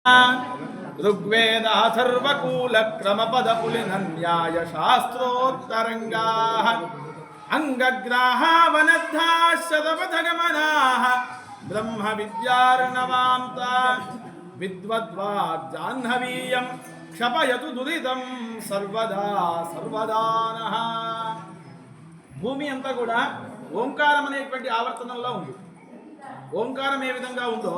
ऋग्वेदाथर्वकूलक्रमपदपुलिनन्यायशास्त्रोत्तरङ्गाः अङ्गग्राहावनद्धाः शतपथगमनाः ब्रह्मविद्यार्णवां विद्वद्वाग्जाह्नवीयं क्षपयतु दुरितं सर्वदा सर्वदानः. భూమి అంతా కూడా ఓంకారం అనేటువంటి ఆవర్తనంలో ఉంది. ఓంకారం ఏ విధంగా ఉందో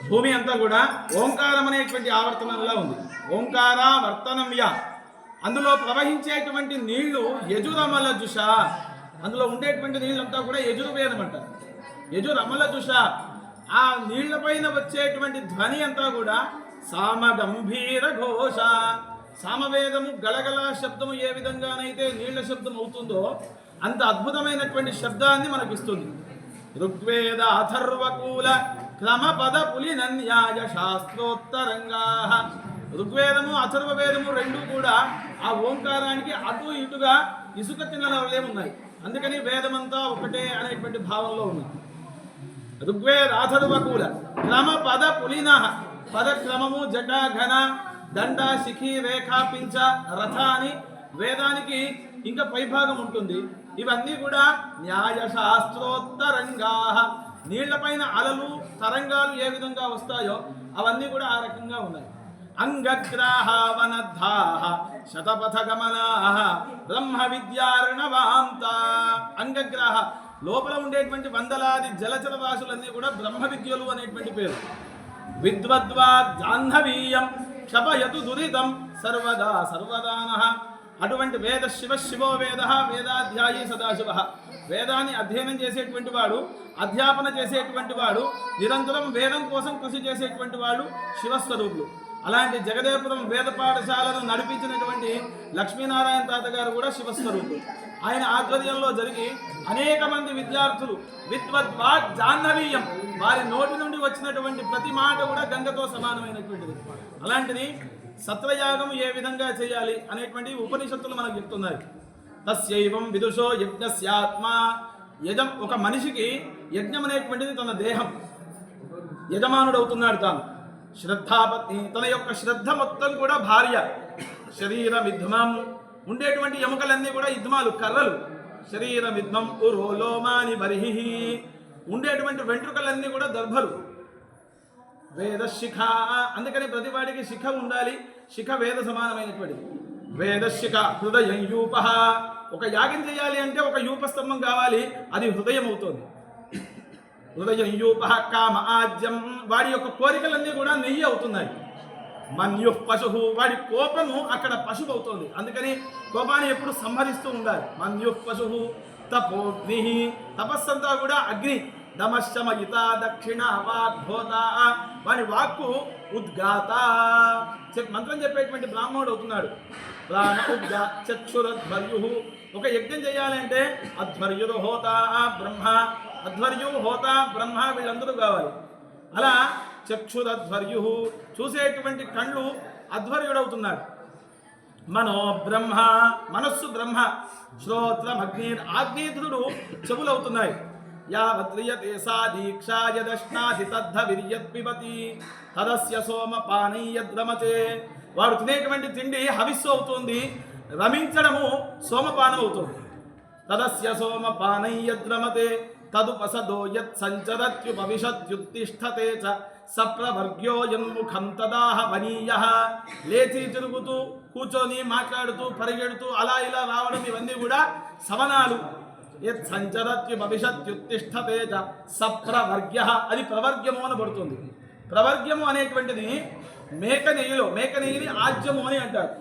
భూమి అంతా కూడా ఓంకారం అనేటువంటి ఆవర్తనంలో ఉంది. ఓంకారావర్తనంయ అందులో ప్రవహించేటువంటి నీళ్లు యజురమల జుష, అందులో ఉండేటువంటి నీళ్ళంతా కూడా యజుర్వేదం అంటారు. యజురమల జుష, ఆ నీళ్ల పైన వచ్చేటువంటి ధ్వని అంతా కూడా సామగంభీర ఘోష. సామవేదము గలగల శబ్దము ఏ విధంగానైతే నీళ్ల శబ్దం అవుతుందో అంత అద్భుతమైనటువంటి శబ్దాన్ని మనకిస్తుంది. ఋగ్వేద అథర్వకూల క్రమపద పులినన్యాయ శాస్త్రోత్తరంగా. ఋగ్వేదము అథర్వవేదము రెండూ కూడా ఆ ఓంకారానికి అటు ఇటుగా ఇసుక తిన్నలే ఉన్నాయి. అందుకని వేదమంతా ఒకటే అనేటువంటి భావంలో ఉంది. ఋగ్వేద అథర్వకూల క్రమ పద పులిన, పదక్రమము జట ఘన దండ శిఖి రేఖ పించ రథ అని వేదానికి ఇంకా పైభాగం ఉంటుంది. ఇవన్నీ కూడా న్యాయశాస్త్రోత్తరంగా, నీళ్లపైన అలలు తరంగాలు ఏ విధంగా వస్తాయో అవన్నీ కూడా ఆ రకంగా ఉన్నాయి. అంగగ్రాహవనద్ధాః శతపథగమనాః బ్రహ్మ విద్యార్ణవాంత. అంగగ్రాహ లోపల ఉండేటువంటి వందలాది జలచర రాశులన్నీ కూడా బ్రహ్మ విద్యలు అనేటువంటి పేరు. విద్వద్వాగ్జాహ్నవీయం క్షపయతు దురితం సర్వదా సర్వదానః. అటువంటి వేద శివ శివో వేద వేదాధ్యాయీ సదాశివ. వేదాన్ని అధ్యయనం చేసేటువంటి వాడు, అధ్యాపన చేసేటువంటి వాడు, నిరంతరం వేదం కోసం కృషి చేసేటువంటి వాడు శివస్వరూపులు. అలాంటి జగదేపురం వేద పాఠశాలను నడిపించినటువంటి లక్ష్మీనారాయణ తాత గారు కూడా శివస్వరూపులు. ఆయన ఆధ్వర్యంలో జరిగి అనేక మంది విద్యార్థులు విద్వద్వాగ్జాహ్నవీయం, వారి నోటి నుండి వచ్చినటువంటి ప్రతి మాట కూడా గంగతో సమానమైనటువంటిది. అలాంటిది సత్రయాగం ఏ విధంగా చేయాలి అనేటువంటి ఉపనిషత్తులు మనకు చెప్తున్నాయి. తస్యైవం విదుషో యజ్ఞస్యాత్మ. ఒక మనిషికి యజ్ఞం అనేటువంటిది తన దేహం, యజమానుడవుతున్నాడు తాను. శ్రద్ధాపత్ని, తన యొక్క శ్రద్ధ మొత్తం కూడా భార్య. శరీరమిద్మం, ఉండేటువంటి ఎముకలన్నీ కూడా ఇద్మాలు, కర్రలు. శరీరమిద్మం ఉరోలోమాని బర్హి, ఉండేటువంటి వెంట్రుకలన్నీ కూడా దర్భలు. వేద శిఖ, అందుకని ప్రతివాడికి శిఖ ఉండాలి. శిఖ వేద సమానమైనటువంటిది. వేద శిఖ హృదయం యూప. ఒక యాగం చేయాలి అంటే ఒక యూపస్తంభం కావాలి, అది హృదయం అవుతుంది. హృదయం యూప కామ ఆజ్యం, వాడి యొక్క కోరికలన్నీ కూడా నెయ్యి అవుతున్నాయి. మన్యు పశు, వాడి కోపము అక్కడ పశువు అవుతుంది. అందుకని కోపాన్ని ఎప్పుడు సంహరిస్తూ ఉండాలి. మన్యు పశు తపోగ్ని, తపస్సంతా కూడా అగ్ని. దమశమయిత దక్షిణ వాగ్భోత, వాని వాక్కు ఉద్గాత. మంత్రం చెప్పేటువంటి బ్రాహ్మణుడు అవుతున్నాడు. ప్రాణ ఉద్గా చక్షురధ్వర్యు. ఒక యజ్ఞం చేయాలంటే అధ్వర్యుడు హోత బ్రహ్మ, అధ్వర్యు హోత బ్రహ్మ, వీళ్ళందరూ కావాలి. అలా చక్షురధ్వర్యు, చూసేటువంటి కళ్ళు అధ్వర్యుడవుతున్నాడు. మనో బ్రహ్మ, మనస్సు బ్రహ్మ. శ్రోత్రం అగ్ని, ఆగ్నేయుడు చెవులవుతున్నాయి. యావద్రియతే సా దీక్షా యదశ్నాది తద్ధ విర్యత్పిబతి తదస్య సోమపానై యద్రమతే. వాడు తినేటువంటి తిండి హవిస్సు అవుతుంది, రమించడము సోమపానం అవుతుంది. తదస్య సోమపానై యద్రమతే తదుపసదో యత్ సంచరత్యుపవిశత్యుత్తిష్ఠతే చ సప్రవర్గ్యో యన్ముఖం తదాహ వనీయః. లేచి తిరుగుతూ, కూర్చొని, మాట్లాడుతూ, పరిగెడుతూ, అలా ఇలా రావడం ఇవన్నీ కూడా సవనాలు. యత్ సంచరత్యుపవిశత్యుత్తిష్ఠతే చ సప్రవర్గ్యః, అది ప్రవర్గ్యము అనబడుతుంది. ప్రవర్గ్యము అనేటువంటిది మేక నెయ్యిలో, మేక నెయ్యిని ఆజ్యము అని అంటారు.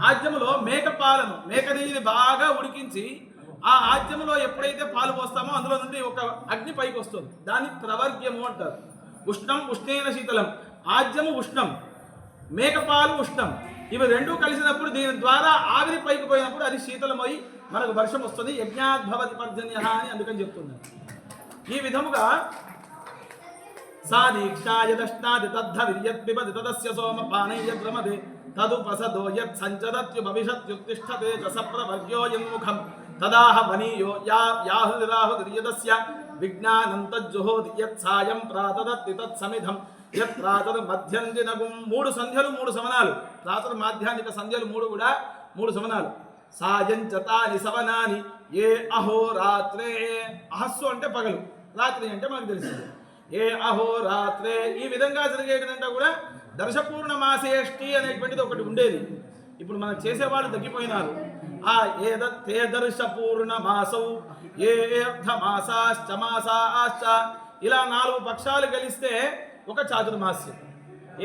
ఆజ్యములో మేక పాలను, మేక నెయ్యిని బాగా ఉడికించి ఆ ఆజ్యములో ఎప్పుడైతే పాలు పోస్తామో అందులో నుండి ఒక అగ్ని పైకి వస్తుంది, దాన్ని ప్రవర్గ్యము అంటారు. ఉష్ణం ఉష్ణేన శీతలం. ఆజ్యము ఉష్ణం, మేకపాలు ఉష్ణం. ఇవి రెండూ కలిసినప్పుడు దీని ద్వారా ఆవిరి పైకి పోయినప్పుడు అది శీతలమై మనకు వర్షం వస్తుంది. యజ్ఞాద్భవతి పర్జన్య అని అందుకని చెప్తున్నారు. ఈ విధముగా సా దీక్షా యదశ్నాది తద్ధ విర్యత్పిబతి తదస్య సోమపానై యద్రమతే తదుపసదో యత్ సంచరత్యుపవిశత్యుత్తిష్ఠతే చ సప్రవర్గ్యో యన్ముఖం తదాహ వనీయో యాహురాహుర్యదస్య విజ్ఞానం తజ్జుహోతి యత్ సాయం ప్రాతదత్తి తత్ సమిధం యత్ ప్రాతద మధ్యం దినగుం 3 సంధ్యలు 3 సమనాలు ప్రాతద మాధ్యానిక సంధ్యలు 3 కూడా 3 సమనాలు సాయం చతాని సవనాని ఏ అహోరాత్రే అహస్సు అంటే పగలు రాత్రి అంటే మనకు తెలుస్తుంది ఏ అహోరాత్రే ఈ విధంగా జరిగేటంటే కూడా దర్శపూర్ణమాసేష్టి అనేటువంటిది ఒకటి ఉండేది ఇప్పుడు మనం చేసేవాళ్ళు తగ్గిపోయినారు ఆ ఏదత్తే దర్శపూర్ణమాసౌ ఏ అర్ధమాసాశ్చ మాసాశ్చ ఇలా 4 పక్షాలు కలిస్తే ఒక చాతుర్మాస్యం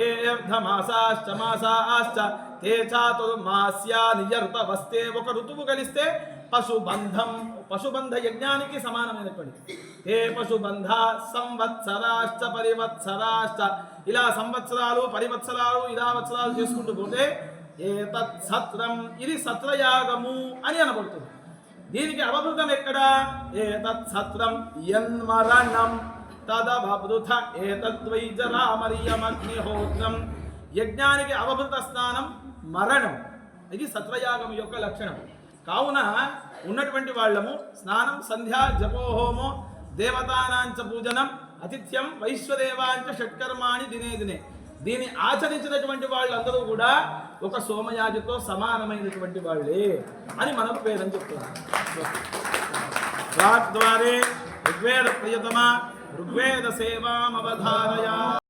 ఏ అర్ధమాసాశ్చ మాసాశ్చ తే చాతుర్మాస్యా నియర్తవస్తే ఒక ఋతువు కలిస్తే పశుబంధ యజ్ఞానికి సమానమైనటువంటి తే పశుబంధ సంవత్సరాశ్చ పరివత్సరాశ్చ ఇలా సంవత్సరాలు పరివత్సరాలు ఇదావత్సరాలు చేసుకుంటూ పోతే ఏతత్ సత్రం ఇది సత్రయాగము అని అనబడుతుంది దీనికి అవభృతం ఎక్కడ ఏతత్ సత్రం యన్మరణం తదవభృత ఏతద్వై జరామర్యమగ్నిహోత్రం యజ్ఞానికి అవభృత స్నానం మరణం ఇది సత్రయాగం యొక్క లక్షణం కావున ఉన్నటువంటి వాళ్ళము స్నానం సంధ్యా జపోహోమో దేవతానాంచ పూజనం అతిథ్యం వైశ్వదేవాంచ షట్కర్మాణి దినే దినే దీన్ని ఆచరించినటువంటి వాళ్ళందరూ కూడా ఒక సోమయాజితో సమానమైనటువంటి వాళ్ళే అని మనకు పేరని చెప్తున్నారు ఋగ్వేద ప్రియతమ ఋగ్వేద సేవామవధారయ